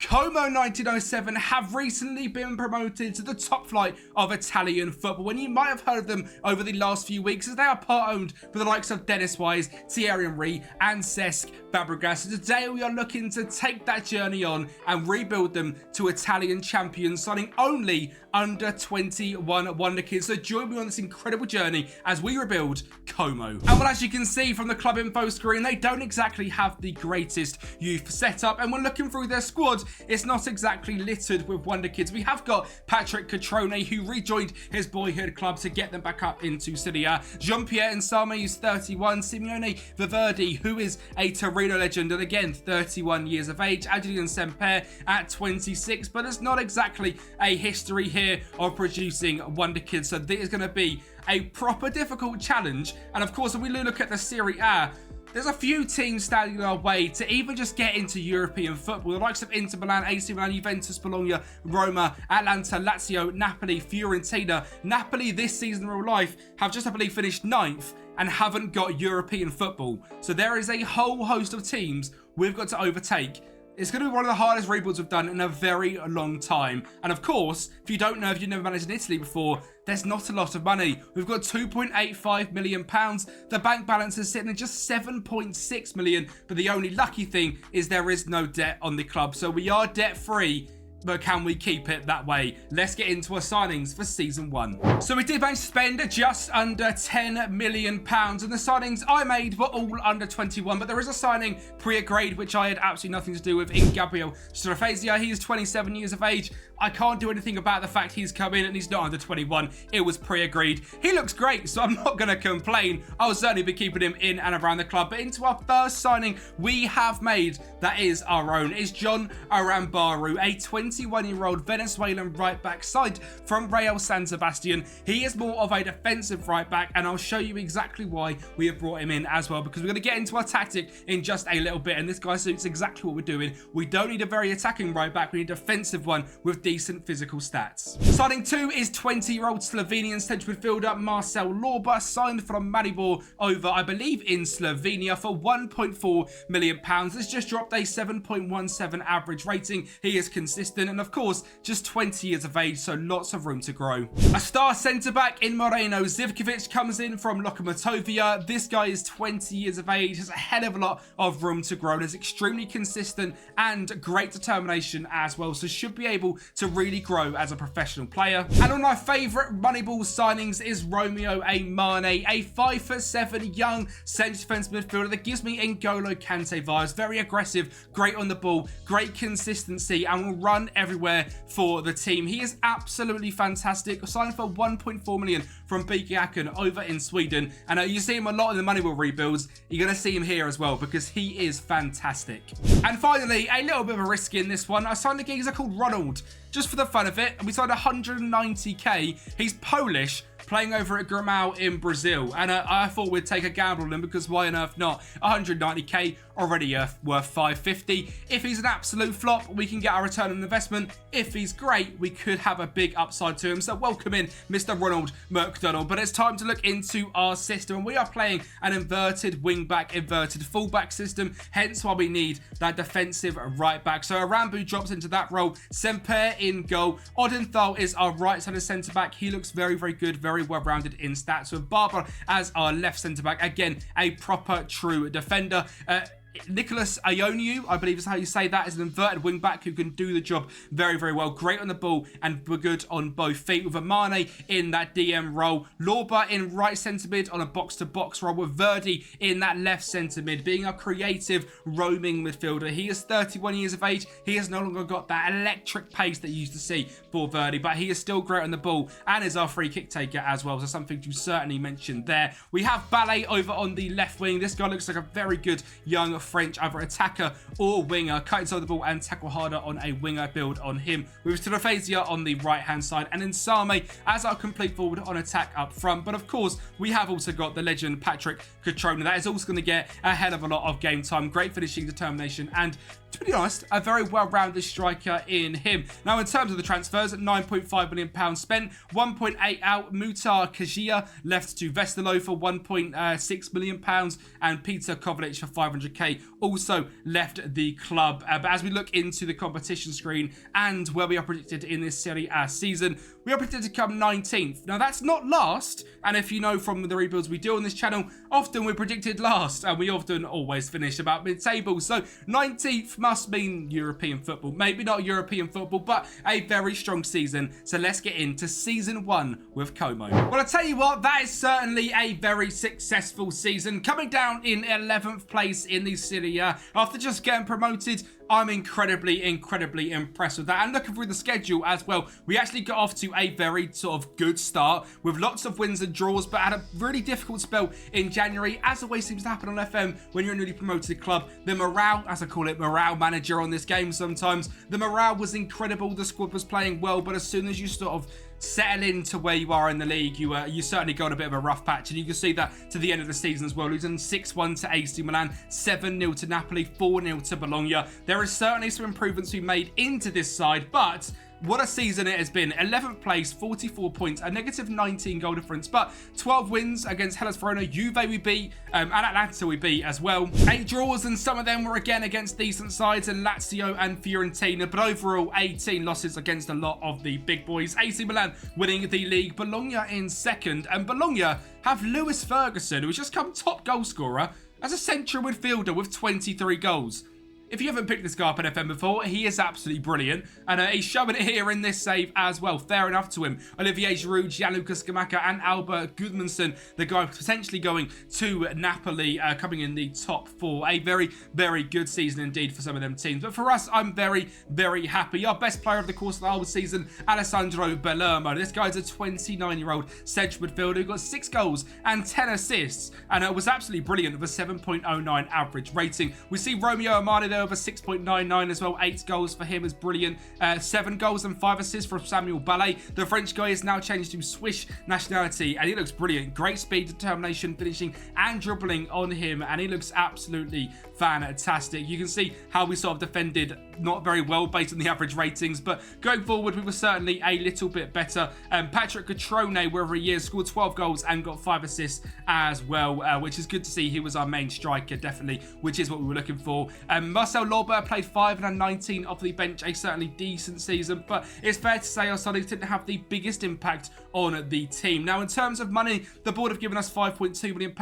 Como 1907 have recently been promoted to the top flight of Italian football, and you might have heard of them over the last few weeks as they are part-owned by the likes of Dennis Wise, Thierry Henry and Cesc Fabregas. So today we are looking to take that journey on and rebuild them to Italian champions, signing only under 21 Wonderkids. So join me on this incredible journey as we rebuild Como. And well, as you can see from the club info screen, they don't exactly have the greatest youth setup, and when looking through their squad, it's not exactly littered with Wonderkids. We have got Patrick Catrone, who rejoined his boyhood club to get them back up into Serie A. Jean-Pierre Insame, who's 31. Simeone Viverdi, who is a Torino legend, and again, 31 years of age. Adrian Semper at 26, but it's not exactly a history here of producing Wonderkids, so this is going to be a proper difficult challenge. And of course, when we look at the Serie A, there's a few teams standing in our way to even just get into European football. The likes of Inter Milan, AC Milan, Juventus, Bologna, Roma, Atalanta, Lazio, Napoli, Fiorentina. Napoli this season in real life have just, I believe, finished 9th and haven't got European football. So there is a whole host of teams we've got to overtake. It's going to be one of the hardest rebuilds we've done in a very long time. And of course, if you don't know, if you've never managed in Italy before, there's not a lot of money. We've got £2.85 million. The bank balance is sitting at just 7.6 million. But the only lucky thing is there is no debt on the club. So we are debt free. But can we keep it that way? Let's get into our signings for season 1. So we did manage to spend just under £10 million, and the signings I made were all under 21, but there is a signing pre-agreed which I had absolutely nothing to do with in Gabriel Strafazia. He is 27 years of age. I can't do anything about the fact he's come in and he's not under 21. It was pre-agreed. He looks great, so I'm not going to complain. I'll certainly be keeping him in and around the club. But into our first signing we have made, that is our own, is John Arambaru, a 21-year-old Venezuelan right-back signed from Real San Sebastian. He is more of a defensive right-back, and I'll show you exactly why we have brought him in as well, because we're going to get into our tactic in just a little bit, and this guy suits exactly what we're doing. We don't need a very attacking right-back, we need a defensive one with decent physical stats. Signing 2 is 20-year-old Slovenian central midfielder Marcel Lorba, signed from Maribor over, I believe, in Slovenia for £1.4 million. This just dropped a 7.17 average rating. He is consistent and of course just 20 years of age, so lots of room to grow. A star centre-back in Moreno Zivkovic comes in from Lokomotivia. This guy is 20 years of age, has a hell of a lot of room to grow and is extremely consistent and great determination as well, so should be able to really grow as a professional player. And one of my favourite Moneyball signings is Romeo Mane, a 5'7" young centre defence midfielder that gives me N'Golo Kante vibes. Very aggressive, great on the ball, great consistency, and will run everywhere for the team. He is absolutely fantastic. Signed for 1.4 million from Byggaken over in Sweden, and you see him a lot in the Moneyball rebuilds. You're going to see him here as well because he is fantastic. And finally, a little bit of a risk in this one. I signed a geezer called Ronald just for the fun of it, and we signed 190k. He's Polish, playing over at Gramao in Brazil, and I thought we'd take a gamble on him because why on earth not? 190k, already worth 550. If he's an absolute flop, we can get our return on investment. If he's great, we could have a big upside to him. So welcome in Mr. Ronald McDonald. But it's time to look into our system, and we are playing an inverted wing-back, inverted full-back system, hence why we need that defensive right-back. So Arambu drops into that role, Semper in goal. Odenthal is our right-sided centre-back. He looks very, very good, very well-rounded in stats, with Barber as our left centre-back. Again, a proper true defender. Nicholas Ioniu, I believe is how you say that, is an inverted wing back who can do the job very, very well. Great on the ball and we're good on both feet, with Amane in that DM role, Lorba in right centre mid on a box-to-box role, with Verdi in that left centre mid, being a creative roaming midfielder. He is 31 years of age. He has no longer got that electric pace that you used to see for Verdi, but he is still great on the ball and is our free kick taker as well, so something to certainly mention there. We have Ballet over on the left wing. This guy looks like a very good young French either attacker or winger. Cut inside the ball and tackle harder on a winger build on him, with Strafazia on the right hand side and Insame as our complete forward on attack up front. But of course we have also got the legend Patrick Catrone. That is also going to get a hell of a lot of game time. Great finishing, determination and to be honest, a very well-rounded striker in him. Now, in terms of the transfers, £9.5 million spent, 1.8 out. Mutar Kajia left to Westerlo for £1.6 million, and Peter Kovacic for 500k also left the club. But as we look into the competition screen and where we are predicted in this Serie A season, we are predicted to come 19th. Now, that's not last, and if you know from the rebuilds we do on this channel, often we're predicted last, and we often always finish about mid-table. So 19th must mean European football. Maybe not European football, but a very strong season. So let's get into season 1 with Como. Well, I tell you what, that is certainly a very successful season. Coming down in 11th place in the Serie A after just getting promoted, I'm incredibly impressed with that. And looking through the schedule as well, we actually got off to a very sort of good start with lots of wins and draws, but had a really difficult spell in January, as always seems to happen on FM when you're a newly promoted club. The morale, as I call it, morale manager on this game sometimes, the morale was incredible. The squad was playing well, but as soon as you sort of settle into where you are in the league, you certainly got a bit of a rough patch, and you can see that to the end of the season as well, losing 6-1 to AC Milan, 7-0 to Napoli, 4-0 to Bologna. There is certainly some improvements we made into this side, but what a season it has been. 11th place, 44 points, a negative 19 goal difference, but 12 wins against Hellas Verona, Juve we beat, and Atalanta we beat as well. 8 draws, and some of them were again against decent sides, and Lazio and Fiorentina, but overall 18 losses against a lot of the big boys. AC Milan winning the league, Bologna in second, and Bologna have Lewis Ferguson, who has just come top goal scorer as a central midfielder with 23 goals. If you haven't picked this guy up at FM before, he is absolutely brilliant. And he's showing it here in this save as well. Fair enough to him. Olivier Giroud, Gianluca Scamacca and Albert Gudmundsson, the guy potentially going to Napoli, coming in the top 4. A very good season indeed for some of them teams. But for us, I'm very happy. Our best player of the course of the whole season, Alessandro Bellermo. This guy's a 29-year-old central midfielder who got 6 goals and 10 assists. And it was absolutely brilliant with a 7.09 average rating. We see Romeo Amani there over 6.99 as well. 8 goals for him is brilliant. 7 goals and 5 assists from Samuel Ballet. The French guy is now changed to Swiss nationality, and he looks brilliant. Great speed, determination, finishing and dribbling on him, and he looks absolutely fantastic. You can see how we sort of defended not very well based on the average ratings, but going forward we were certainly a little bit better. Patrick Catrone, wherever he is, scored 12 goals and got 5 assists as well, which is good to see. He was our main striker, definitely, which is what we were looking for. Marcel Lorber played 5 and 19 off the bench, a certainly decent season, but it's fair to say our signings didn't have the biggest impact on the team. Now, in terms of money, the board have given us £5.2 million.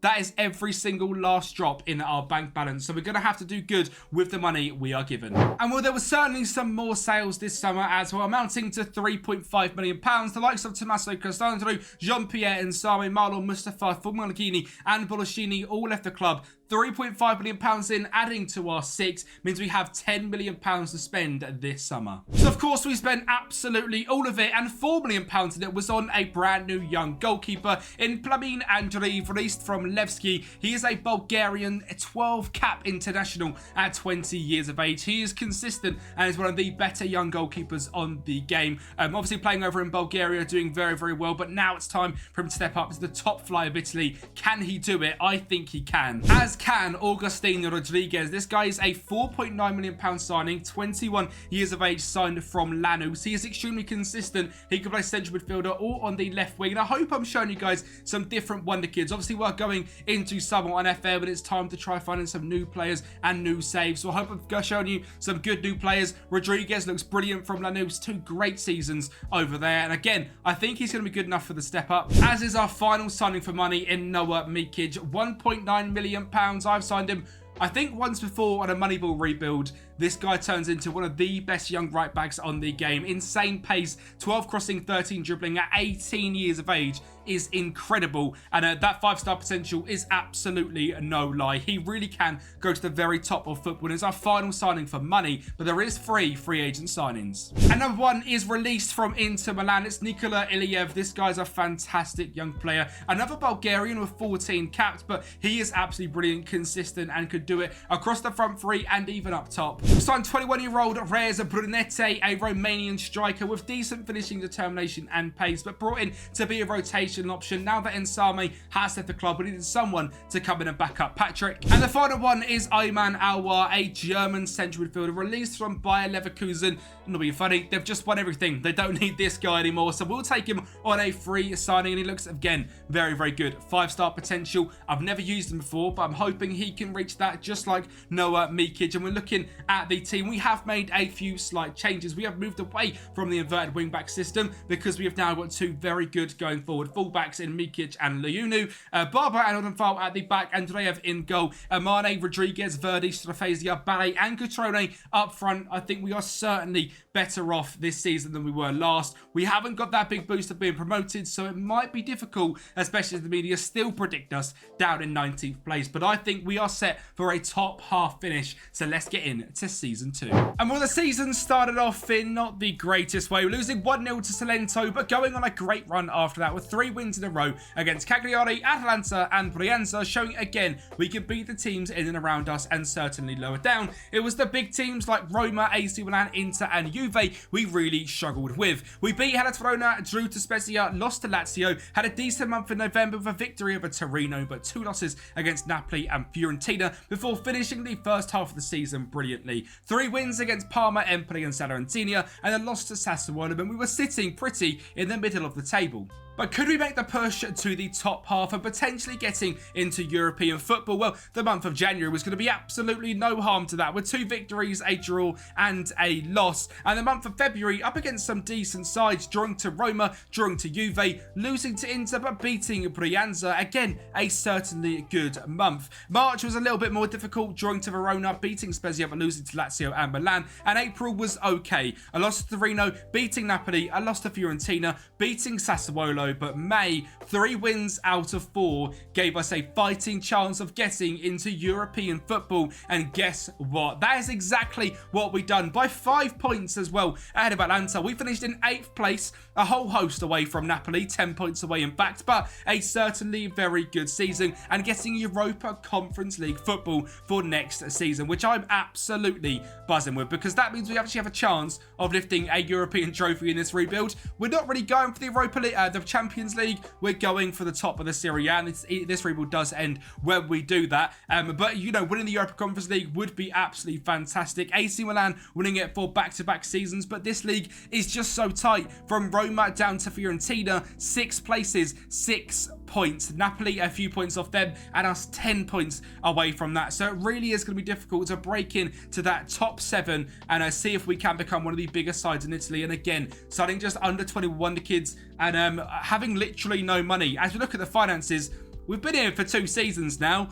That is every single last drop in our bank balance. So we're going to have to do good with the money we are given. And well, there were certainly some more sales this summer as well, amounting to £3.5 million. The likes of Tommaso Castandro, Jean-Pierre Insame, Marlon Mustafa, Fumalghini and Boloscini all left the club. £3.5 million in, adding to our 6, means we have £10 million to spend this summer. So of course we spent absolutely all of it, and £4 million of it was on a brand new young goalkeeper in Plamin Andrei released from Levski. He is a Bulgarian 12 cap international at 20 years of age. He is consistent and is one of the better young goalkeepers on the game. Obviously playing over in Bulgaria, doing very well, but now it's time for him to step up to the top flight of Italy. Can he do it? I think he can. As can Augustine Rodriguez. This guy is a £4.9 million signing, 21 years of age, signed from Lanús. He is extremely consistent. He can play central midfielder or on the left wing. And I hope I'm showing you guys some different Wonderkids. Obviously, we're going into summer on FM, but it's time to try finding some new players and new saves. So I hope I've showing you some good new players. Rodriguez looks brilliant from Lanús. 2 great seasons over there. And again, I think he's going to be good enough for the step up. As is our final signing for money in Noah Mikic, £1.9 million. I've signed him, I think, once before on a Moneyball rebuild. This guy turns into one of the best young right backs on the game. Insane pace, 12 crossing, 13 dribbling at 18 years of age is incredible. And that 5-star potential is absolutely no lie. He really can go to the very top of football. It's our final signing for money, but there is free agent signings. And number 1 is released from Inter Milan. It's Nikola Iliev. This guy's a fantastic young player. Another Bulgarian with 14 caps, but he is absolutely brilliant, consistent, and could do it across the front 3 and even up top. We signed 21-year-old Reza Brunete, a Romanian striker with decent finishing determination and pace, but brought in to be a rotation option. Now that Ensame has left the club, we needed someone to come in and back up Patrick. And the final one is Ayman Alwar, a German central midfielder released from Bayer Leverkusen. It'll be funny, they've just won everything. They don't need this guy anymore, so we'll take him on a free signing, and he looks, again, very, very good. 5-star potential. I've never used him before, but I'm hoping he can reach that just like Noah Mikic. And we're looking at the team. We have made a few slight changes. We have moved away from the inverted wing-back system because we have now got two very good going forward fullbacks in Mikic and Leunu. Barber and Odenfal at the back, and Andreev in goal. Amane, Rodriguez, Verdi, Strafezia, Ballet and Cutrone up front. I think we are certainly better off this season than we were last. We haven't got that big boost of being promoted, so it might be difficult, especially as the media still predict us down in 19th place. But I think we are set for a top half finish, so let's get into season 2. And well, the season started off in not the greatest way, losing 1-0 to Salento, but going on a great run after that with 3 wins in a row against Cagliari, Atalanta and Brianza, showing again we can beat the teams in and around us and certainly lower down. It was the big teams like Roma, AC Milan, Inter and Juve we really struggled with. We beat Hellas Verona, drew to Spezia, lost to Lazio, had a decent month in November with a victory over Torino, but 2 losses against Napoli and Fiorentina before finishing the first half of the season brilliantly. 3 wins against Parma, Empoli and Salernitana, and a loss to Sassuolo, and we were sitting pretty in the middle of the table. But could we make the push to the top half and potentially getting into European football? Well, the month of January was going to be absolutely no harm to that, with 2 victories, a draw and a loss. And the month of February up against some decent sides, drawing to Roma, drawing to Juve, losing to Inter but beating Brianza. Again, a certainly good month. March was a little bit more difficult, drawing to Verona, beating Spezia but losing to Lazio and Milan. And April was okay. A loss to Torino, beating Napoli, a loss to Fiorentina, beating Sassuolo. But May, 3 wins out of 4 gave us a fighting chance of getting into European football. And guess what? That is exactly what we done, by 5 points as well ahead of Atalanta. We finished in 8th place, a whole host away from Napoli, 10 points away in fact, but a certainly very good season and getting Europa Conference League football for next season, which I'm absolutely buzzing with, because that means we actually have a chance of lifting a European trophy in this rebuild. We're not really going for the Europa League, the Champions League. We're going for the top of the Serie A, and this rebuild does end when we do that. But you know, winning the Europa Conference League would be absolutely fantastic. AC Milan winning it for back-to-back seasons, but this league is just so tight. From Roma down to Fiorentina, 6 places, 6 points. Napoli a few points off them, and us 10 points away from that. So it really is going to be difficult to break in to that top 7 and see if we can become one of the biggest sides in Italy. And again, starting just under 21 Wonderkids and having literally no money. As we look at the finances, we've been here for 2 seasons now.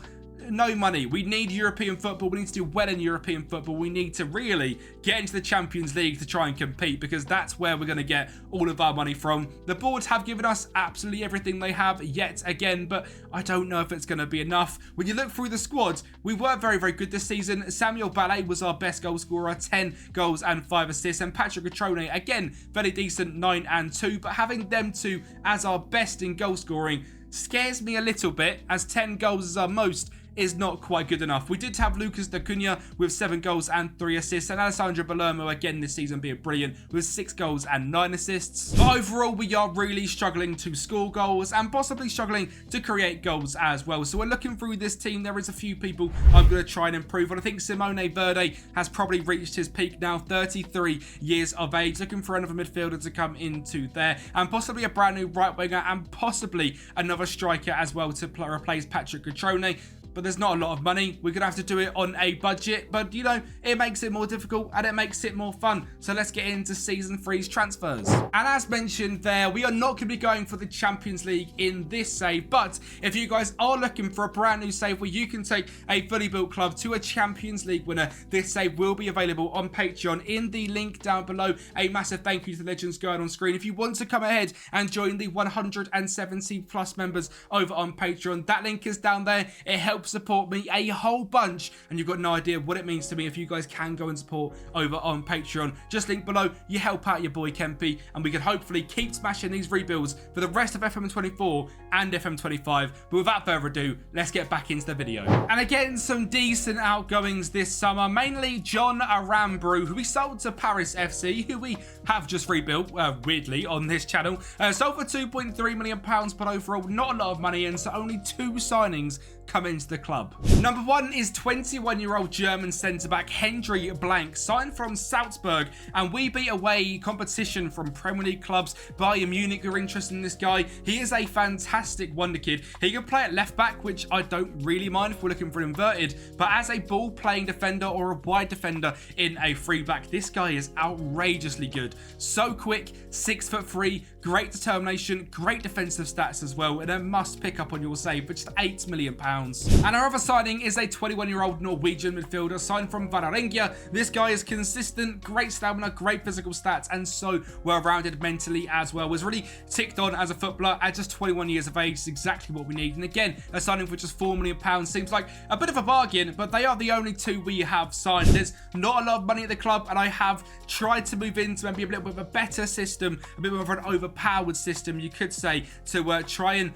No money. We need European football. We need to do well in European football. We need to really get into the Champions League to try and compete, because that's where we're going to get all of our money from. The boards have given us absolutely everything they have yet again, but I don't know if it's going to be enough. When you look through the squad, we were very, very good this season. Samuel Ballet was our best goal scorer, 10 goals and 5 assists, and Patrick Cutrone, again, very decent, 9 and 2, but having them 2 as our best in goal scoring scares me a little bit, as 10 goals is our most is not quite good enough. We did have Lucas Da Cunha with 7 goals and 3 assists, and Alessandro Palermo again this season being brilliant with 6 goals and 9 assists. But overall, we are really struggling to score goals and possibly struggling to create goals as well. So we're looking through this team. There is a few people I'm going to try and improve on. I think Simone Verde has probably reached his peak now, 33 years of age. Looking for another midfielder to come into there, and possibly a brand new right winger, and possibly another striker as well to replace Patrick Cutrone. But there's not a lot of money. We're going to have to do it on a budget. But, you know, it makes it more difficult and it makes it more fun. So let's get into Season 3's transfers. And as mentioned there, we are not going to be going for the Champions League in this save. But if you guys are looking for a brand new save where you can take a fully built club to a Champions League winner, this save will be available on Patreon in the link down below. A massive thank you to the legends going on screen. If you want to come ahead and join the 170 plus members over on Patreon, that link is down there. It helps help support me a whole bunch, and you've got no idea what it means to me if you guys can go and support over on Patreon. Just link below. You help out your boy Kempi, and we can hopefully keep smashing these rebuilds for the rest of FM24 and FM25. But without further ado, let's get back into the video. And again, some decent outgoings this summer, mainly John Aramburu, who we sold to Paris FC, who we have just rebuilt, weirdly, on this channel. Sold for £2.3 million, but overall not a lot of money, and so only 2 signings come into the club. Number 1 is 21-year-old German centre-back Hendry Blank, signed from Salzburg, and we beat away competition from Premier League clubs. Bayern Munich are interested in this guy. He is a fantastic wonder kid. He can play at left back, which I don't really mind if we're looking for an inverted, but as a ball playing defender or a wide defender in a free back, this guy is outrageously good. So quick, 6'3", great determination, great defensive stats as well, and a must pick up on your save for just £8 million. And our other signing is a 21-year-old Norwegian midfielder signed from Vålerenga. This guy is consistent, great stamina, great physical stats, and so well-rounded mentally as well. Was really ticked on as a footballer at just 21 years of age. Is exactly what we need. And again, a signing for just £4 million seems like a bit of a bargain, but they are the only 2 we have signed. There's not a lot of money at the club, and I have tried to move into maybe a little bit of a better system, a bit more of an overpowered system, you could say, to try and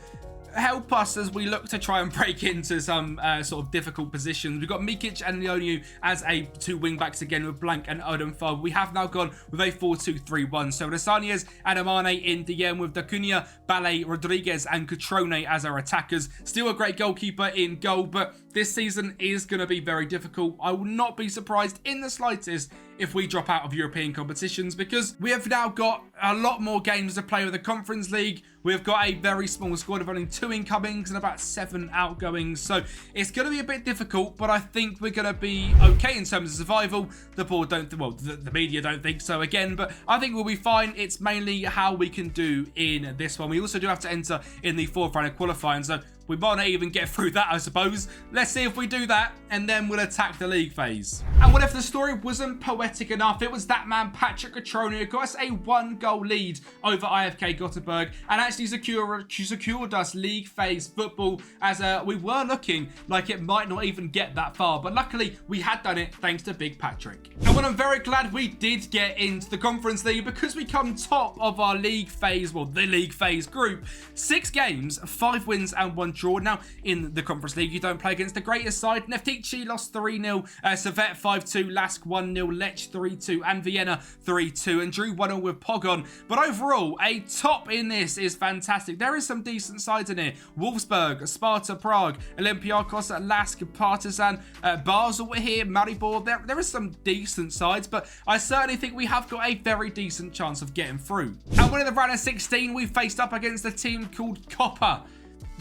help us as we look to try and break into some sort of difficult positions. We've got Mikic and Leoniu as 2 wing-backs again with Blank and Odenfall. We have now gone with a 4-2-3-1. So Resanias and Amane in DM with Dacunia, Ballet, Rodriguez and Cutrone as our attackers. Still a great goalkeeper in goal, but this season is going to be very difficult. I will not be surprised in the slightest if we drop out of European competitions, because we have now got a lot more games to play with the Conference League. We've got a very small squad of only 2 incomings and about 7 outgoings, so it's going to be a bit difficult, but I think we're going to be okay in terms of survival. The board don't, well, the media don't think so again, but I think we'll be fine. It's mainly how we can do in this one. We also do have to enter in the 4th round of qualifying, so we might not even get through that, I suppose. Let's see if we do that, and then we'll attack the league phase. And what if the story wasn't poetic enough? It was that man, Patrick Cutrone, who got us a 1-goal lead over IFK Gothenburg, and actually secured us league phase football, as we were looking like it might not even get that far. But luckily, we had done it thanks to Big Patrick. And what I'm very glad we did get into the Conference League, because we come top of our league phase, well, the league phase group. 6 games, 5 wins and 1 draw. Now, in the Conference League, you don't play against the greatest side. Neftici lost 3-0, Servette 5-2, Lask 1-0, Lech 3-2, and Vienna 3-2, and drew 1-0 with Pogon. But overall, a top in this is fantastic. There is some decent sides in here. Wolfsburg, Sparta Prague, Olympiacos, Lask, Partizan, Basel here, Maribor. There is some decent sides, but I certainly think we have got a very decent chance of getting through. And winning the round of 16, we faced up against a team called Copper.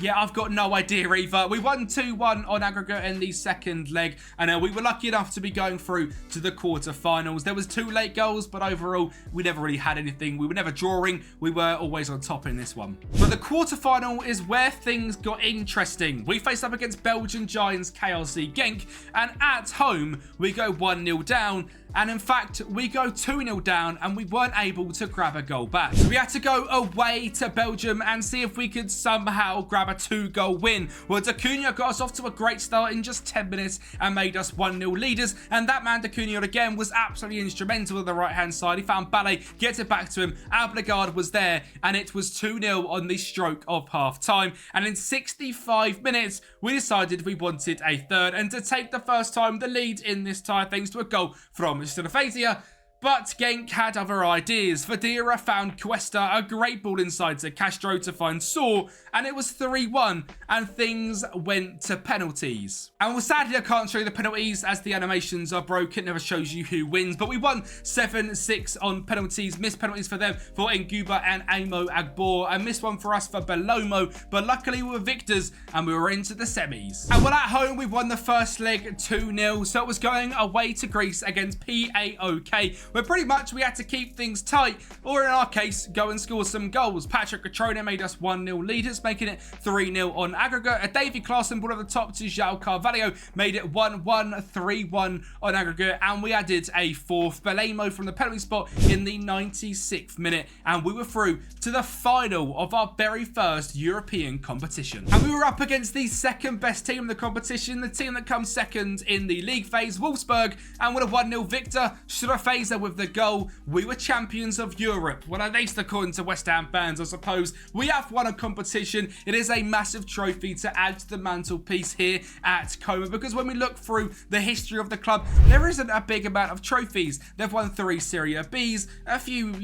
Yeah, I've got no idea either. We won 2-1 on aggregate in the second leg, and we were lucky enough to be going through to the quarterfinals. There was 2 late goals, but overall, we never really had anything. We were never drawing. We were always on top in this one. But the quarterfinal is where things got interesting. We faced up against Belgian giants KRC Genk, and at home, we go 1-0 down. And in fact, we go 2-0 down, and we weren't able to grab a goal back. So we had to go away to Belgium and see if we could somehow grab a 2-goal win. Well, Dacunia got us off to a great start in just 10 minutes and made us 1-0 leaders. And that man, Dacunia, again, was absolutely instrumental on the right-hand side. He found Ballet, gets it back to him. Ablegard was there, and it was 2-0 on the stroke of half-time. And in 65 minutes, we decided we wanted a third, and to take the first time the lead in this tie, thanks to a goal from Stenofasia. But Genk had other ideas. Fadira found Cuesta, a great ball inside to Castro to find Saw, and it was 3-1, and things went to penalties. And well, sadly, I can't show you the penalties as the animations are broken. It never shows you who wins, but we won 7-6 on penalties. Missed penalties for them for Nguba and Amo Agbor, and missed one for us for Belomo, but luckily we were victors and we were into the semis. And well, at home, we won the first leg 2-0, so it was going away to Greece against PAOK. where pretty much we had to keep things tight, or in our case, go and score some goals. Patrick Catrone made us 1-0 leaders, making it 3-0 on aggregate. A Davy Klaassen brought at the top to João Carvalho, made it 1-1, 3-1 on aggregate, and we added a fourth, Belemo from the penalty spot in the 96th minute, and we were through to the final of our very first European competition. And we were up against the second best team in the competition, the team that comes second in the league phase, Wolfsburg, and with a 1-0 victor, Strafeza with the goal. We were champions of Europe. Well, at least according to West Ham fans, I suppose. We have won a competition. It is a massive trophy to add to the mantelpiece here at Como, because when we look through the history of the club, there isn't a big amount of trophies. They've won 3 Serie Bs, a few,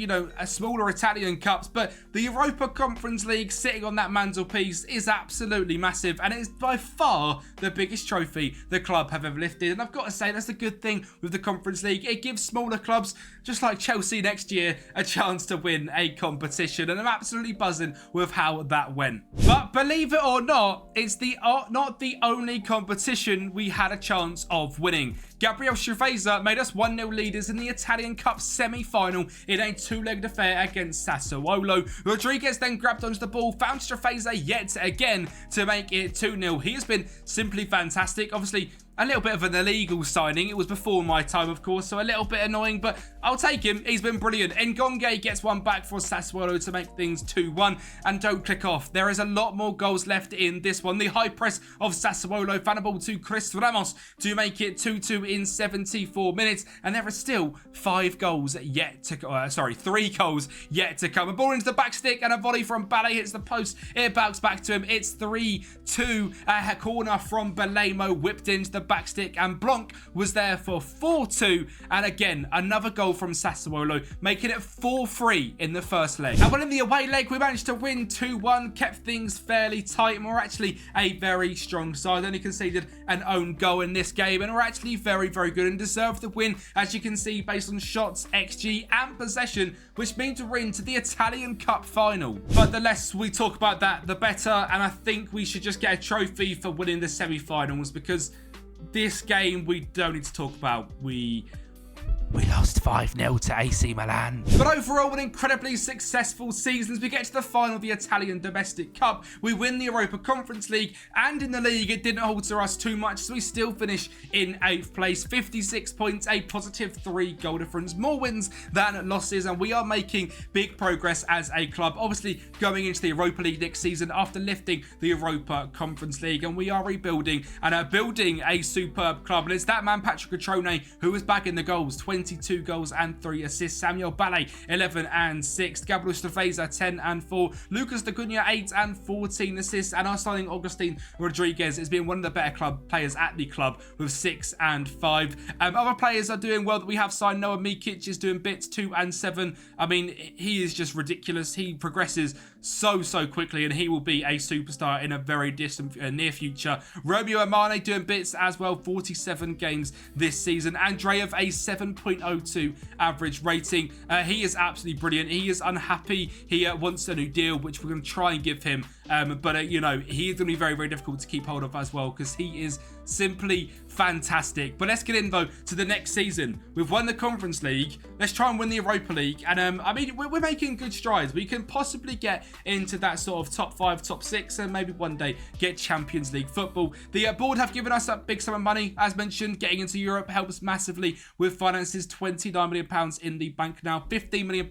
smaller Italian cups, but the Europa Conference League sitting on that mantelpiece is absolutely massive, and it is by far the biggest trophy the club have ever lifted. And I've got to say, that's a good thing with the Conference League. It gives smaller clubs, just like Chelsea next year, a chance to win a competition, and I'm absolutely buzzing with how that went. But believe it or not, it's not the only competition we had a chance of winning. Gabriel Strafeza made us 1-0 leaders in the Italian Cup semi-final in a 2-legged affair against Sassuolo. Rodriguez then grabbed onto the ball, found Strafeza yet again to make it 2-0. He has been simply fantastic. Obviously, a little bit of an illegal signing. It was before my time, of course, so a little bit annoying, but I'll take him. He's been brilliant. Ngonge gets one back for Sassuolo to make things 2-1, and don't click off. There is a lot more goals left in this one. The high press of Sassuolo found a ball to Chris Ramos to make it 2-2 in 74 minutes, and there are still 3 goals yet to come. A ball into the back stick, and a volley from Ballet hits the post. It bounced back to him. It's 3-2. A corner from Belemo whipped into the back stick, and Blanc was there for 4-2, and again another goal from Sassuolo, making it 4-3 in the first leg. And in the away leg, we managed to win 2-1, kept things fairly tight, and we're actually a very strong side. Only conceded an own goal in this game, and we're actually very, very good and deserved the win, as you can see, based on shots, XG, and possession, which means we're into the Italian Cup final. But the less we talk about that, the better, and I think we should just get a trophy for winning the semi-finals, because this game we don't need to talk about. We lost 5-0 to AC Milan. But overall, an incredibly successful season as we get to the final of the Italian Domestic Cup. We win the Europa Conference League, and in the league it didn't alter us too much, so we still finish in 8th place. 56 points, a positive 3 goal difference, more wins than losses, and we are making big progress as a club. Obviously going into the Europa League next season after lifting the Europa Conference League, and we are rebuilding and building a superb club. And it's that man Patrick Catrone who is back in the goals. 22 goals and 3 assists. Samuel Ballet 11 and 6. Gabriel Strafeza 10 and 4. Lucas Dacunia 8 and 14 assists. And our signing Augustin Rodriguez has been one of the better club players at the club with 6 and 5. Other players are doing well that we have signed. Noah Mikic is doing bits, 2 and 7. I mean, he is just ridiculous. He progresses so quickly, and he will be a superstar in a very distant near future. Romeo Amane doing bits as well, 47 games this season. Andreev a 7.02 average rating. He is absolutely brilliant. He is unhappy. He wants a new deal, which we're going to try and give him. But he is going to be very, very difficult to keep hold of as well, because he is simply fantastic. But let's get in though to the next season. We've won the Conference League. Let's try and win the Europa League. And I mean, we're making good strides. We can possibly get into that sort of top 5, top 6, and maybe one day get Champions League football. The board have given us a big sum of money. As mentioned, getting into Europe helps massively with finances. £29 million in the bank now, £15 million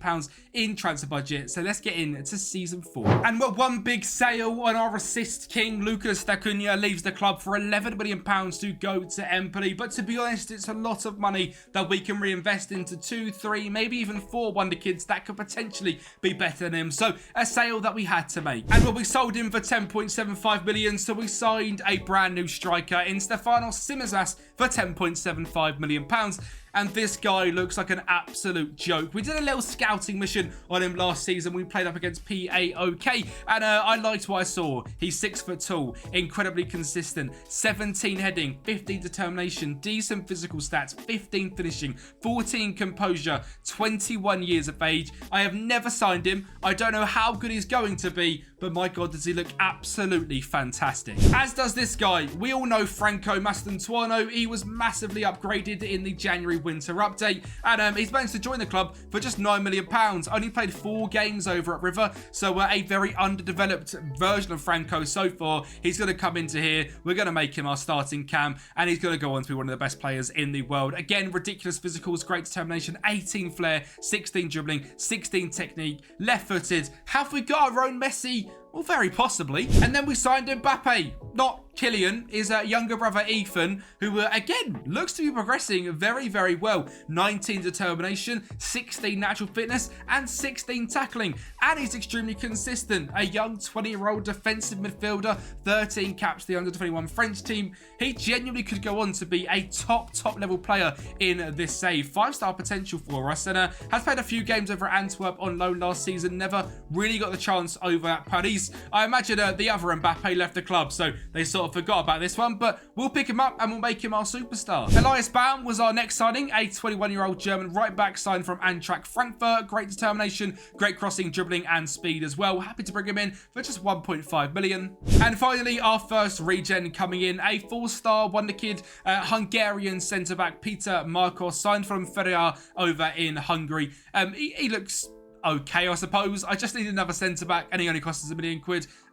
in transfer budget. So let's get into season 4. And we're one big sale on our assist king. Lucas Dacunia leaves the club for £11 million to go to Empoli. But to be honest, it's a lot of money that we can reinvest into 2, 3, maybe even 4 Wonderkids that could potentially be better than him. So a sale that we had to make. And we sold him for 10.75 million. So we signed a brand new striker in Stefanos Tsitsipas for 10.75 million pounds. And this guy looks like an absolute joke. We did a little scouting mission on him last season. We played up against PAOK, and I liked what I saw. He's 6 foot tall, incredibly consistent, 17 heading, 15 determination, decent physical stats, 15 finishing, 14 composure, 21 years of age. I have never signed him. I don't know how good he's going to be, but my God, does he look absolutely fantastic. As does this guy. We all know Franco Mastantuono. He was massively upgraded in the January winter update, and he's managed to join the club for just £9 million. Only played 4 games over at River, so a very underdeveloped version of Franco so far. He's going to come into here, we're going to make him our starting cam, and he's going to go on to be one of the best players in the world. Again, ridiculous physicals, great determination, 18 flair, 16 dribbling, 16 technique, left-footed. Have we got our own Messi? Well, very possibly. And then we signed Mbappe, not Kylian, his younger brother Ethan, who again looks to be progressing very, very well. 19 determination, 16 natural fitness, and 16 tackling. And he's extremely consistent. A young 20-year-old defensive midfielder, 13 caps the under-21 French team. He genuinely could go on to be a top level player in this save. 5-star potential for us, and has played a few games over at Antwerp on loan last season. Never really got the chance over at Paris. I imagine the other Mbappe left the club, so they sort of forgot about this one, but we'll pick him up and we'll make him our superstar. Elias Baum was our next signing, a 21-year-old German right back signed from Eintracht Frankfurt. Great determination, great crossing, dribbling and speed as well. Happy to bring him in for just 1.5 million. And finally, our first regen coming in, a 4-star Wonderkid, Hungarian centre-back Peter Marcos, signed from Serie A over in Hungary. He looks okay, I suppose. I just need another centre-back, and he only costs us £1 million,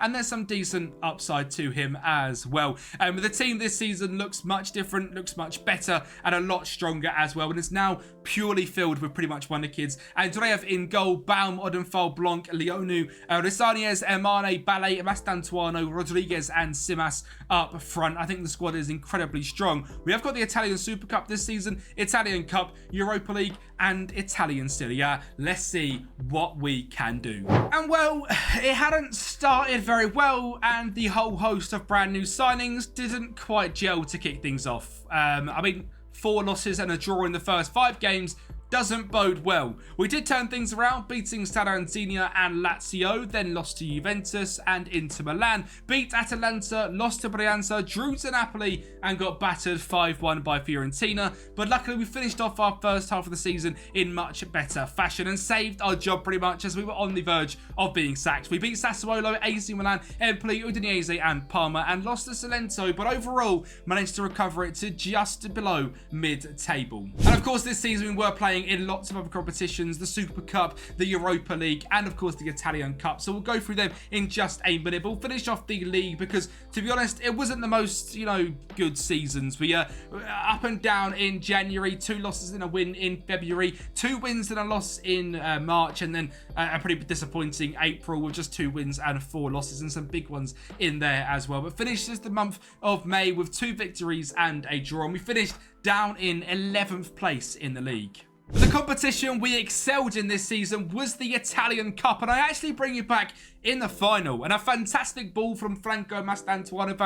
and there's some decent upside to him as well. The team this season looks much different, looks much better, and a lot stronger as well, and it's now purely filled with pretty much Wonderkids. Andreev in goal, Baum, Odenfal, Blanc, Leonu, Risaniez, Mane, Ballet, Mastantuano, Rodriguez, and Simas up front. I think the squad is incredibly strong. We have got the Italian Super Cup this season, Italian Cup, Europa League, and Italian Serie A. Let's see what we can do. And well, it hadn't started very well, and the whole host of brand new signings didn't quite gel to kick things off. I mean, 4 losses and a draw in the first 5 games doesn't bode well. We did turn things around, beating Saranzina and Lazio, then lost to Juventus and Inter Milan, beat Atalanta, lost to Brianza, drew to Napoli, and got battered 5-1 by Fiorentina. But luckily, we finished off our first half of the season in much better fashion and saved our job pretty much, as we were on the verge of being sacked. We beat Sassuolo, AC Milan, Empoli, Udinese, and Parma, and lost to Salento, but overall managed to recover it to just below mid-table. And of course, this season we were playing in lots of other competitions, the Super Cup, the Europa League, and of course the Italian Cup. So we'll go through them in just a minute. We'll finish off the league because, to be honest, it wasn't the most, good seasons. We up and down in January, 2 losses and a win in February, 2 wins and a loss in March, and then a pretty disappointing April with just 2 wins and 4 losses, and some big ones in there as well. But finishes the month of May with 2 victories and a draw, and we finished down in 11th place in the league. The competition we excelled in this season was the Italian Cup, and I actually bring you back in the final, and a fantastic ball from Franco Mastantuano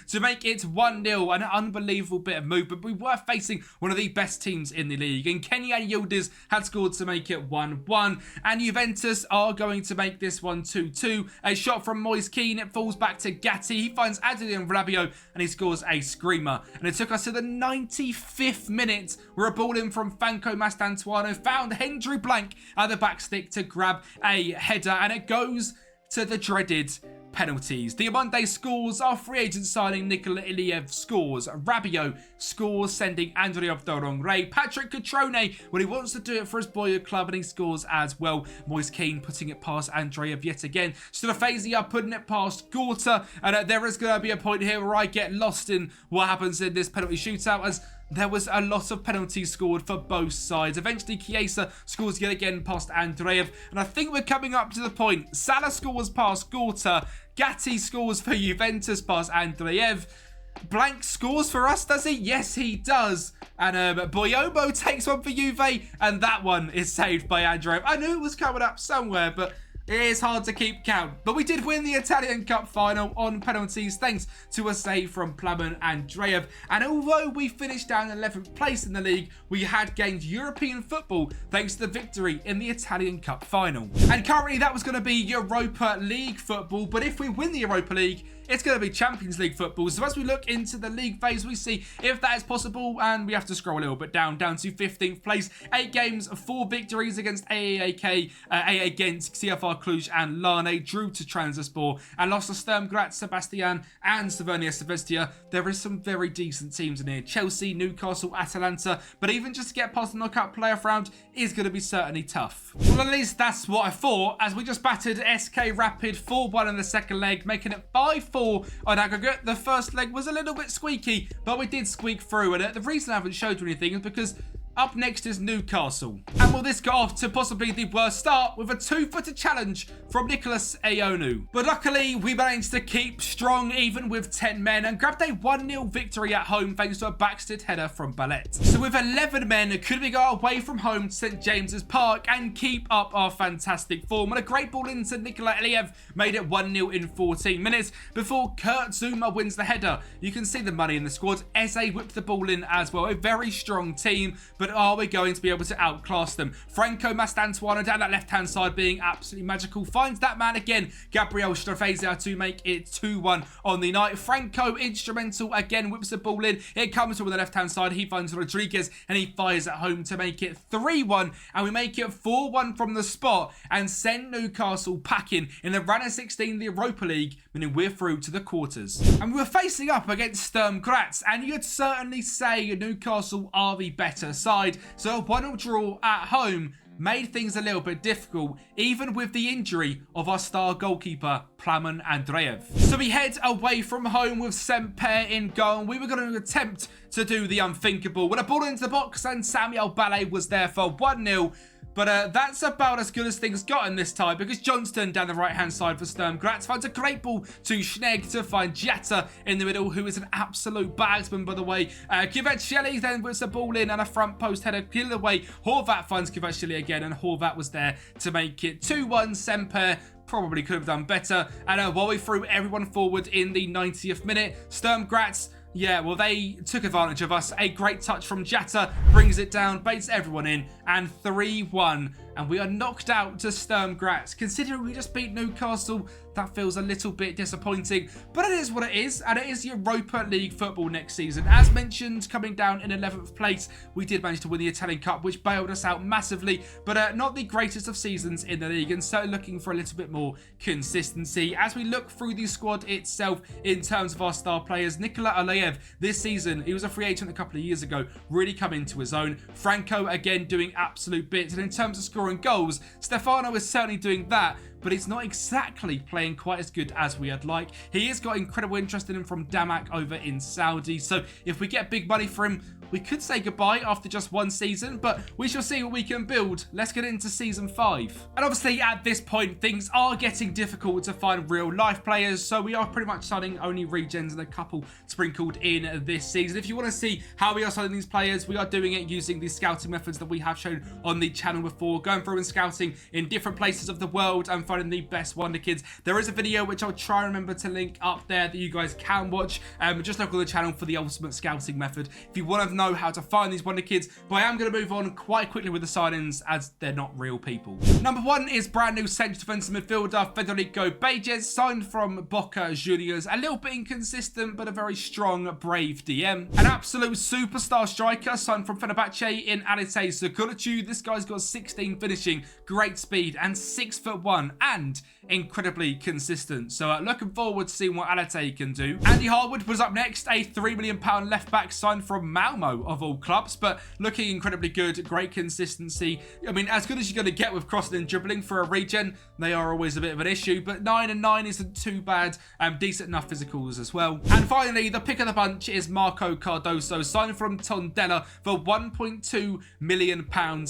to make it 1-0, an unbelievable bit of movement. We were facing one of the best teams in the league, and Kenyan Yildiz had scored to make it 1-1, and Juventus are going to make this one 2-2. A shot from Moise Kean, it falls back to Gatti, he finds Adrian Rabiot, and he scores a screamer. And it took us to the 95th minute, where a ball in from Franco Mastantuano found Hendry Blank at the back stick to grab a header, and it goes to the dreaded penalties. Diamande scores, our free agent signing Nikola Iliev scores, Rabiot scores, sending Andreev the wrong way, Patrick Catrone when he wants to do it for his boyhood club, and he scores as well. Moise Kean putting it past Andreev yet again, Strafazia putting it past Gorta, and there is going to be a point here where I get lost in what happens in this penalty shootout, as there was a lot of penalties scored for both sides. Eventually, Chiesa scores yet again past Andreev, and I think we're coming up to the point. Salah scores past Gorta, Gatti scores for Juventus past Andreev. Blank scores for us, does he? Yes, he does. And Boyomo takes one for Juve, and that one is saved by Andreev. I knew it was coming up somewhere, but it is hard to keep count. But we did win the Italian Cup final on penalties thanks to a save from Plamen Andreev. And although we finished down 11th place in the league, we had gained European football thanks to the victory in the Italian Cup final. And currently that was going to be Europa League football. But if we win the Europa League, it's going to be Champions League football. So as we look into the league phase, we see if that is possible, and we have to scroll a little bit down to 15th place. 8 games, 4 victories against AAK, against CFR Cluj and Larne, drew to Transaspor, and lost to Sturm Graz, Sebastian, and Savernia Savestia. There is some very decent teams in here. Chelsea, Newcastle, Atalanta, but even just to get past the knockout playoff round is going to be certainly tough. Well, at least that's what I thought, as we just battered SK Rapid 4-1 in the second leg, making it 5-4 on aggregate. The first leg was a little bit squeaky, but we did squeak through, and the reason I haven't showed you anything is because up next is Newcastle. And will this get off to possibly the worst start with a 2-footer challenge from Nicholas Aonu? But luckily, we managed to keep strong even with 10 men and grabbed a 1-0 victory at home thanks to a backstid header from Ballet. So with 11 men, could we go away from home to St James's Park and keep up our fantastic form? And a great ball into Nikola Eliev made it 1-0 in 14 minutes before Kurt Zuma wins the header. You can see the money in the squad. Eze whipped the ball in as well. A very strong team, but are we going to be able to outclass them? Franco Mastantuano down that left-hand side being absolutely magical. Finds that man again, Gabriel Strafezia, to make it 2-1 on the night. Franco, instrumental again, whips the ball in. It comes from the left-hand side. He finds Rodriguez and he fires at home to make it 3-1. And we make it 4-1 from the spot and send Newcastle packing in the round of 16, the Europa League, meaning we're through to the quarters. And we were facing up against Sturm Graz, and you'd certainly say Newcastle are the better side. So a 1-1 draw at home made things a little bit difficult, even with the injury of our star goalkeeper, Plamen Andreev. So we head away from home with Semper in goal. We were going to attempt to do the unthinkable with a ball into the box, and Samuel Ballet was there for 1-0. But that's about as good as things got in this time, because Johnston down the right-hand side for Sturm Graz finds a great ball to Schnegg to find Jatta in the middle, who is an absolute bagsman, by the way. Kvaratskhelia then puts the ball in and a front post header killed away. Horvat finds Kvaratskhelia again, and Horvat was there to make it 2-1. Semper probably could have done better. And while we threw everyone forward in the 90th minute, Sturm Graz, yeah, well, they took advantage of us. A great touch from Jatta brings it down, baits everyone in, and 3-1. And we are knocked out to Sturm Graz. Considering we just beat Newcastle, that feels a little bit disappointing. But it is what it is, and it is Europa League football next season. As mentioned, coming down in 11th place, we did manage to win the Italian Cup, which bailed us out massively. But not the greatest of seasons in the league, and so looking for a little bit more consistency. As we look through the squad itself, in terms of our star players, Nikola Aliev, this season, he was a free agent a couple of years ago, really come into his own. Franco, again, doing absolute bits. And in terms of scoring goals, Stefano is certainly doing that, but it's not exactly playing quite as good as we had like. He has got incredible interest in him from Damak over in Saudi, so if we get big money for him, we could say goodbye after just one season, but we shall see what we can build. Let's get into season 5. And obviously at this point, things are getting difficult to find real life players, so we are pretty much signing only regens and a couple sprinkled in this season. If you want to see how we are signing these players, we are doing it using the scouting methods that we have shown on the channel before, going through and scouting in different places of the world and finding the best Wonderkids. There is a video which I'll try and remember to link up there that you guys can watch. Just look on the channel for the ultimate scouting method if you want to know how to find these Wonderkids. But I am going to move on quite quickly with the signings, as they're not real people. Number 1 is brand new central defensive midfielder Federico Bages, signed from Boca Juniors. A little bit inconsistent, but a very strong, brave DM. An absolute superstar striker, signed from Fenerbahce in Alite Zagulacu. This guy's got 16 finishing, great speed, and 6'1", and incredibly consistent. So looking forward to seeing what Alite can do. Andy Harwood was up next, a £3 million left back signed from Malmo of all clubs, but looking incredibly good, great consistency. I mean, as good as you're going to get with crossing and dribbling for a regen. They are always a bit of an issue, but 9 and 9 isn't too bad. Decent enough physicals as well. And finally, the pick of the bunch is Marco Cardoso, signed from Tondela for £1.2 million.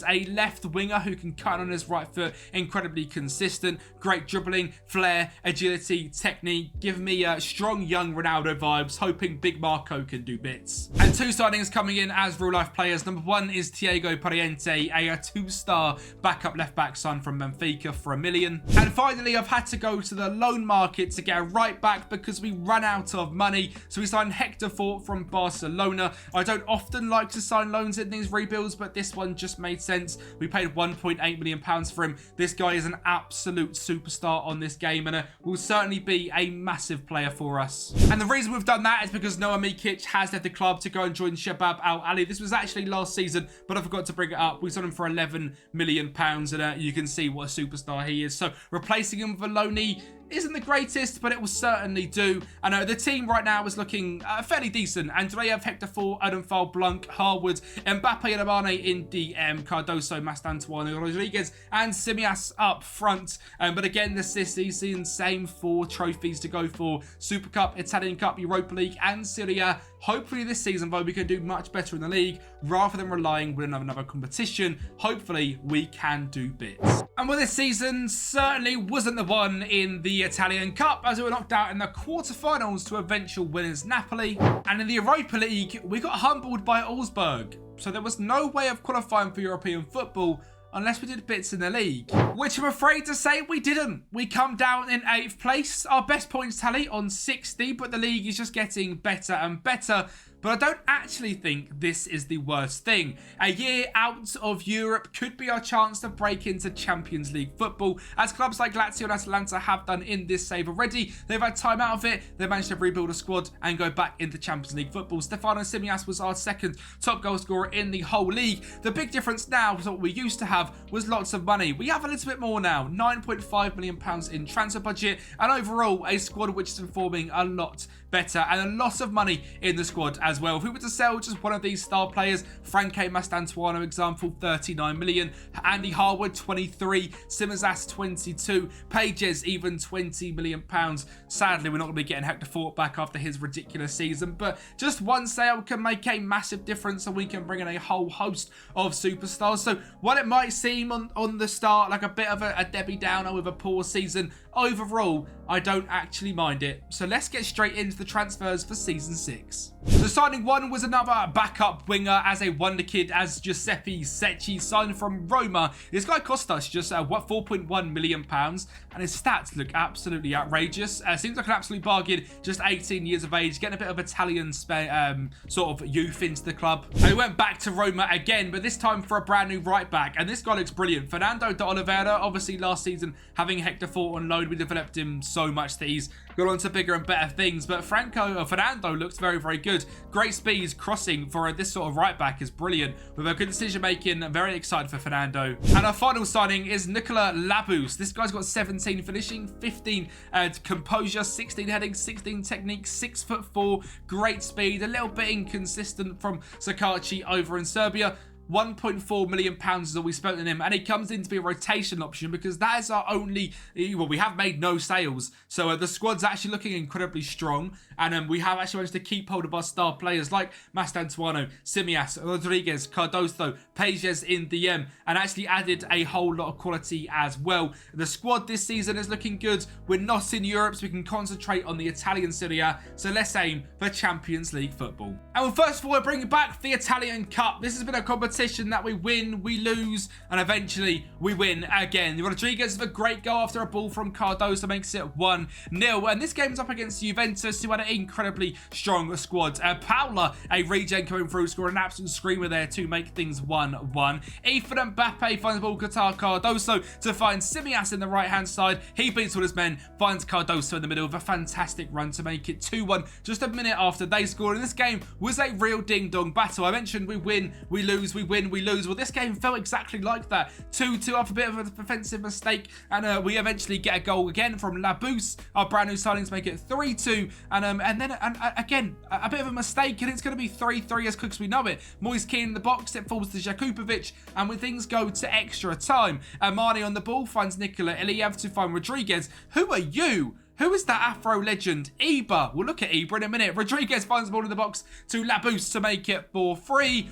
A left winger who can cut on his right foot, incredibly consistent, great dribbling, flair, agility, technique. Give me strong young Ronaldo vibes, hoping big Marco can do bits. And And 2 signings coming in as real-life players. Number 1 is Thiago Pariente, a 2-star backup left-back signed from Benfica for $1 million. And finally, I've had to go to the loan market to get a right-back because we ran out of money. So we signed Hector Fort from Barcelona. I don't often like to sign loans in these rebuilds, but this one just made sense. We paid £1.8 million for him. This guy is an absolute superstar on this game and will certainly be a massive player for us. And the reason we've done that is because Noah Mikic has left the club to go and join Shabab Al Ali. This was actually last season, but I forgot to bring it up. We sold him for £11 million, and you can see what a superstar he is. So replacing him with a loanee isn't the greatest, but it will certainly do. I know the team right now is looking fairly decent. Andreev, Hector Fort, Odenfal, Blanc, Harwood, Mbappe and Amane in DM, Cardoso, Mastantuano, Rodriguez and Simias up front. But again, this season, same 4 trophies to go for. Super Cup, Italian Cup, Europa League and Serie A. Hopefully this season, though, we can do much better in the league rather than relying on another competition. Hopefully we can do bits. And well, this season certainly wasn't the one in the Italian Cup, as we were knocked out in the quarterfinals to eventual winners Napoli. And in the Europa League, we got humbled by Augsburg. So there was no way of qualifying for European football unless we did bits in the league, which I'm afraid to say we didn't. We come down in 8th place, our best points tally on 60, but the league is just getting better and better. But I don't actually think this is the worst thing. A year out of Europe could be our chance to break into Champions League football, as clubs like Lazio and Atalanta have done in this save already. They've had time out of it, they've managed to rebuild a squad and go back into Champions League football. Stefano Simias was our 2nd top goal scorer in the whole league. The big difference now is what we used to have was lots of money. We have a little bit more now, £9.5 million in transfer budget, and overall a squad which is performing a lot better, and a lot of money in the squad as well. If we were to sell just one of these star players, Franke Mastantuano example, 39 million, Andy Harwood 23, Simazas 22, Pages even 20 million pounds. Sadly, we're not going to be getting Hector Fort back after his ridiculous season, but just one sale can make a massive difference, and we can bring in a whole host of superstars. So while it might seem on the start like a bit of a Debbie Downer with a poor season, overall I don't actually mind it. So let's get straight into the transfers for season 6. So signing 1 was another backup winger as a wonderkid, as Giuseppe Secchi signed from Roma. This guy cost us just £4.1 million, and his stats look absolutely outrageous. Seems like an absolute bargain, just 18 years of age, getting a bit of Italian sort of youth into the club. And he went back to Roma again, but this time for a brand new right back, and this guy looks brilliant. Fernando de Oliveira, obviously last season having Hector Fort on loan, we developed him so much that he's gone on to bigger and better things. But Fernando looks very, very good. Great speed, crossing for this sort of right back is brilliant. With a good decision making, I'm very excited for Fernando. And our final signing is Nicola Labus. This guy's got 17 finishing, 15 composure, 16 heading, 16 technique, 6'4", great speed, a little bit inconsistent from Sakachi over in Serbia. £1.4 million is all we spent on him, and he comes in to be a rotation option because that is our only, well, we have made no sales, so the squad's actually looking incredibly strong, and we have actually managed to keep hold of our star players like Mastantuano, Simias, Rodriguez, Cardoso, Pages in DM, and actually added a whole lot of quality as well. The squad this season is looking good. We're not in Europe, so we can concentrate on the Italian Serie A, so let's aim for Champions League football. And well, first of all, we're bringing back the Italian Cup. This has been a competition that we win, we lose, and eventually we win again. Rodriguez with a great goal after a ball from Cardoso makes it 1-0, and this game's up against Juventus, who had an incredibly strong squad. Paula, a regen coming through, scored an absolute screamer there to make things 1-1. Ethan Mbappe finds the ball, Qatar Cardoso to find Simias in the right hand side. He beats all his men, finds Cardoso in the middle with a fantastic run to make it 2-1 just a minute after they scored. And this game was a real ding-dong battle. I mentioned we win, we lose, we win, we lose. Well, this game felt exactly like that. 2-2 off a bit of a defensive mistake, and we eventually get a goal again from Labus. Our brand new signings make it 3-2, and then again a bit of a mistake, and it's going to be 3-3 as quick as we know it. Moise Keane in the box, it falls to Jakupovic, and when things go to extra time, Amani on the ball finds Nikola Iliev to find Rodriguez. Who are you? Who is that Afro legend? Iba. We'll look at Iba in a minute. Rodriguez finds the ball in the box to Labus to make it 4-3.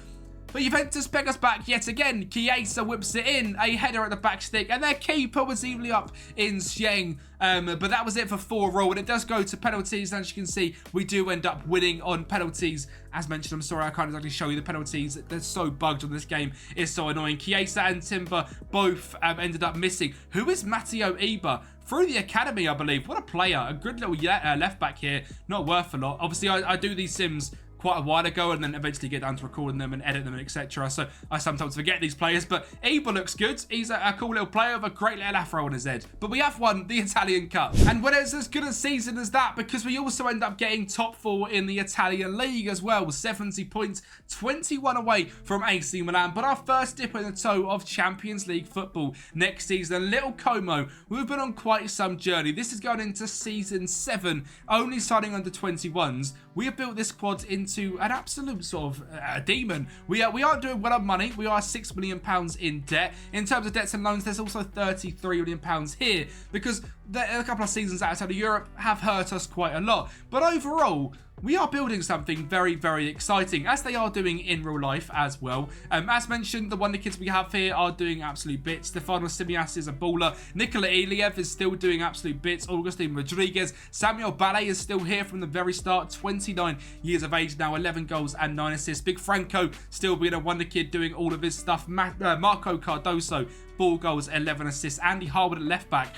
But Juventus beg us back yet again. Chiesa whips it in, a header at the back stick, and their keeper was evenly up in Xieng. But that was it for 4-4, and it does go to penalties. And as you can see, we do end up winning on penalties. As mentioned, I'm sorry I can't exactly show you the penalties. They're so bugged on this game. It's so annoying. Chiesa and Timber both ended up missing. Who is Matteo Iba? Through the academy, I believe. What a player. A good little left back here. Not worth a lot. Obviously, I do these sims quite a while ago and then eventually get down to recording them and edit them, etc. So I sometimes forget these players, but Iba looks good. He's a cool little player with a great little afro on his head. But we have won the Italian Cup. And when it's as good a season as that, because we also end up getting top 4 in the Italian League as well, 70 points, 21 away from AC Milan. But our first dip in the toe of Champions League football next season. Little Como, we've been on quite some journey. This is going into season 7, only signing under 21s. We have built this squad into an absolute sort of demon. We aren't doing well on money. We are £6 million in debt. In terms of debts and loans, there's also £33 million here because a couple of seasons outside of Europe have hurt us quite a lot. But overall, we are building something very, very exciting, as they are doing in real life as well. As mentioned, the Wonderkids we have here are doing absolute bits. Stefano Simias is a baller. Nikola Iliev is still doing absolute bits. Augustin Rodriguez. Samuel Ballet is still here from the very start. 29 years of age now, 11 goals and 9 assists. Big Franco still being a Wonderkid doing all of his stuff. Marco Cardoso, 4 goals, 11 assists. Andy Harwood at left back.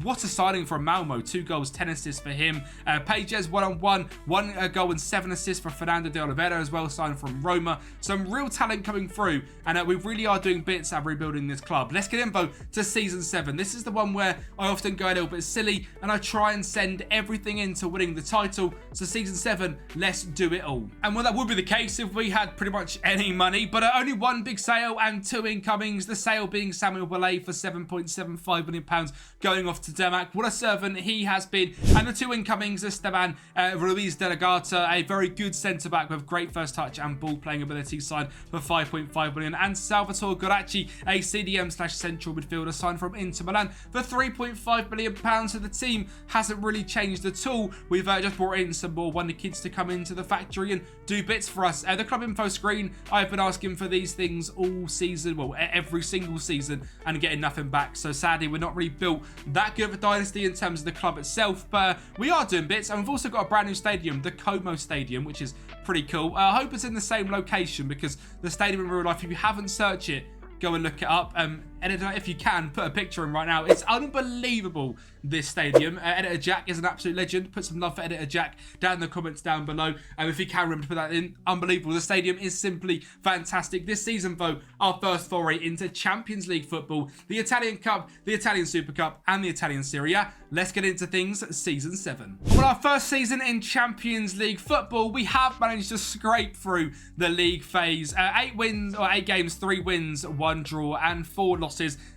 What a signing from Malmo. 2 goals, 10 assists for him. Pages 1-on-1, 1 goal and 7 assists for Fernando de Oliveira as well, signed from Roma. Some real talent coming through, and we really are doing bits at rebuilding this club. Let's get info to season 7. This is the one where I often go a little bit silly and I try and send everything into winning the title. So season 7, let's do it all. And well, that would be the case if we had pretty much any money, but only 1 big sale and 2 incomings. The sale being Samuel Ballet for £7.75 million going off to Demac. What a servant he has been. And the 2 incomings, Esteban Ruiz de la Garta, a very good centre-back with great first touch and ball-playing ability, signed for £5.5 million. And Salvatore Goracci, a CDM/central midfielder, signed from Inter Milan for £3.5 million. So the team hasn't really changed at all. We've just brought in some more Wonderkids to come into the factory and do bits for us. The club info screen, I've been asking for these things all season, well, every single season, and getting nothing back. So sadly, we're not really built that good of a dynasty in terms of the club itself, but we are doing bits. And we've also got a brand new stadium, the Como Stadium, which is pretty cool. I hope it's in the same location, because the stadium in real life, if you haven't searched it, go and look it up. Editor, if you can, put a picture in right now. It's unbelievable, this stadium. Editor Jack is an absolute legend. Put some love for Editor Jack down in the comments down below. If you can remember to put that in, unbelievable. The stadium is simply fantastic. This season, though, our first foray into Champions League football, the Italian Cup, the Italian Super Cup, and the Italian Serie A. Let's get into things, season 7. Well, our first season in Champions League football, we have managed to scrape through the league phase. 8 wins, or 8 games, 3 wins, 1 draw, and 4 losses.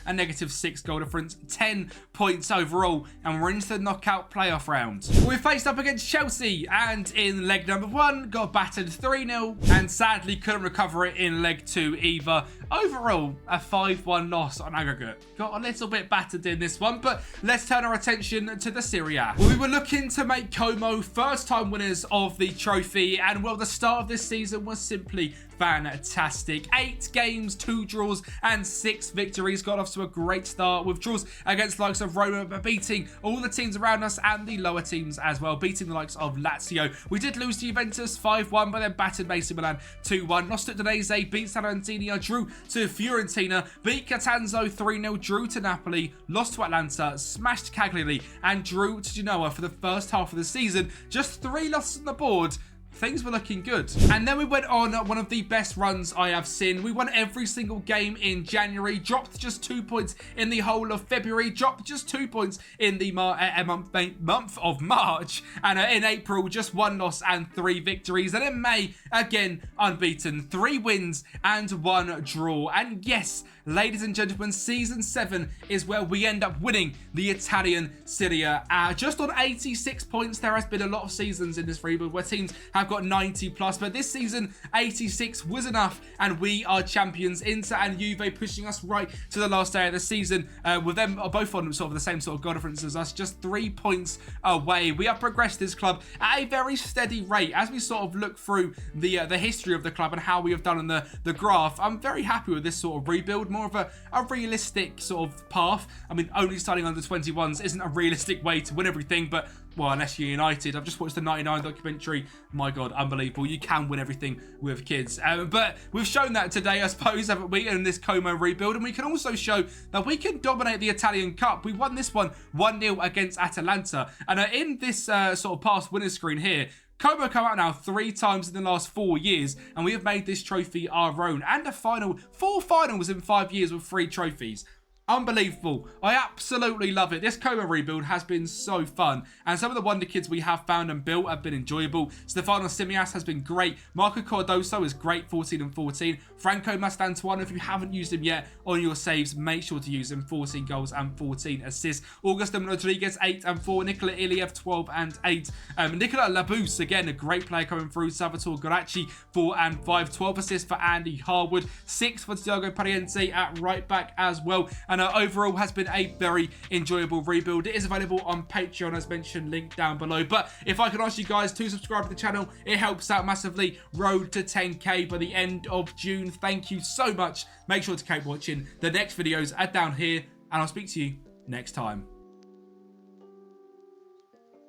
A -6 goal difference, 10 points overall, and we're into the knockout playoff round. We faced up against Chelsea, and in leg number 1, got battered 3-0, and sadly couldn't recover it in leg 2 either. Overall, a 5-1 loss on aggregate. Got a little bit battered in this one, but let's turn our attention to the Serie A. We were looking to make Como first-time winners of the trophy, and well, the start of this season was simply fantastic. 8 games, 2 draws, and 6 victories. Got off to a great start with draws against the likes of Roma, but beating all the teams around us and the lower teams as well, beating the likes of Lazio. We did lose to Juventus 5-1, but then battered AC Milan 2-1. Lost at Udinese, beat Salernitana, drew to Fiorentina, beat Catanzo 3-0, drew to Napoli, lost to Atlanta, smashed Cagliari, and drew to Genoa for the first half of the season. Just 3 losses on the board. Things were looking good. And then we went on one of the best runs I have seen. We won every single game in January, dropped just 2 points in the whole of February, dropped just 2 points in the month of March, and in April, just 1 loss and 3 victories. And in May, again, unbeaten, 3 wins and 1 draw. And yes, ladies and gentlemen, season 7 is where we end up winning the Italian Serie A. Just on 86 points. There has been a lot of seasons in this rebuild where teams have got 90 plus, but this season 86 was enough, and we are champions. Inter and Juve pushing us right to the last day of the season, with them both on sort of the same sort of goal difference as us, just 3 points away. We have progressed this club at a very steady rate as we sort of look through the history of the club and how we have done on the graph. I'm very happy with this sort of rebuild, more of a realistic sort of path. I mean, only starting under 21s isn't a realistic way to win everything, but well, unless you're United. I've just watched the 99 documentary. My God, unbelievable. You can win everything with kids. But we've shown that today, I suppose, haven't we, in this Como rebuild. And we can also show that we can dominate the Italian Cup. We won this one 1-0 against Atalanta. And in this sort of past winner's screen here, Como come out now 3 times in the last 4 years, and we have made this trophy our own. And a final, 4 finals in 5 years with 3 trophies. Unbelievable. I absolutely love it. This Como rebuild has been so fun, and some of the wonder kids we have found and built have been enjoyable. Stefano Simias has been great. Marco Cardoso is great, 14 and 14. Franco Mastantuano, if you haven't used him yet on your saves, make sure to use him. 14 goals and 14 assists. Augustin Rodriguez, 8 and 4. Nicola Iliev, 12 and 8. Nicola Labous, again, a great player coming through. Salvatore Goracci, 4 and 5. 12 assists for Andy Harwood. 6 for Thiago Pariente at right back as well. And overall has been a very enjoyable rebuild. It is available on Patreon, as mentioned, link down below. But if I can ask you guys to subscribe to the channel, it helps out massively. Road to 10k by the end of June. Thank you so much. Make sure to keep watching. The next videos are down here, and I'll speak to you next time.